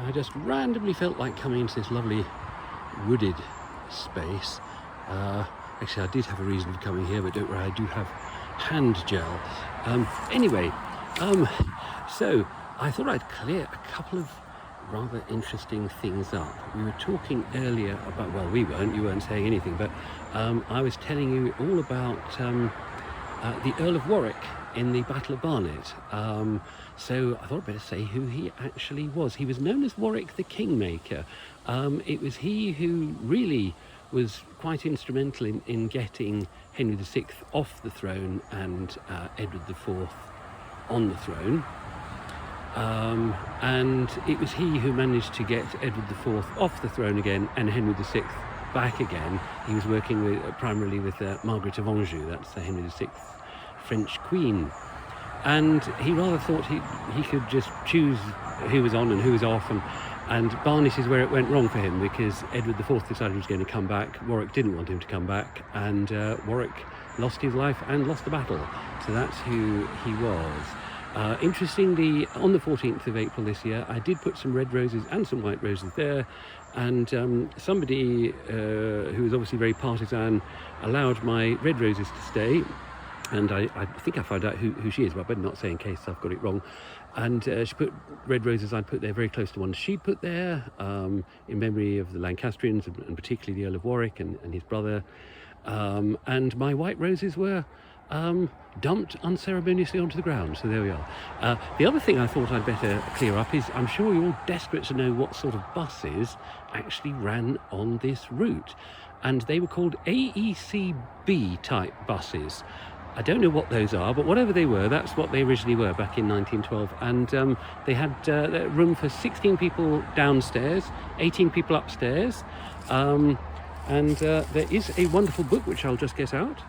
I just randomly felt like coming into this lovely wooded space. Actually, I did have a reason for coming here, but don't worry, I do have hand gel. Anyway, so I thought I'd clear a couple of rather interesting things up. We were talking earlier about, well, you weren't saying anything, but I was telling you all about the Earl of Warwick in the Battle of Barnet. So I thought I'd better say who he actually was. He was known as Warwick the Kingmaker. It was he who really was quite instrumental in getting Henry VI off the throne and Edward IV on the throne. And it was he who managed to get Edward IV off the throne again and Henry VI back again. He was working primarily with Margaret of Anjou, that's Henry VI French queen. And he rather thought he could just choose who was on and who was off, and Barnet is where it went wrong for him, because Edward IV decided he was going to come back. Warwick didn't want him to come back, and Warwick lost his life and lost the battle. So that's who he was. Interestingly, on the 14th of April this year, I did put some red roses and some white roses there, and somebody who was obviously very partisan allowed my red roses to stay. And I think I found out who she is, but I better not say in case I've got it wrong. And she put red roses I'd put there very close to one she'd put there, in memory of the Lancastrians, and particularly the Earl of Warwick and his brother. And my white roses were dumped unceremoniously onto the ground, so there we are. The other thing I thought I'd better clear up is, I'm sure you're all desperate to know what sort of buses actually ran on this route. And they were called AECB type buses. I don't know what those are, but whatever they were, that's what they originally were back in 1912. And they had room for 16 people downstairs, 18 people upstairs. And there is a wonderful book, which I'll just get out.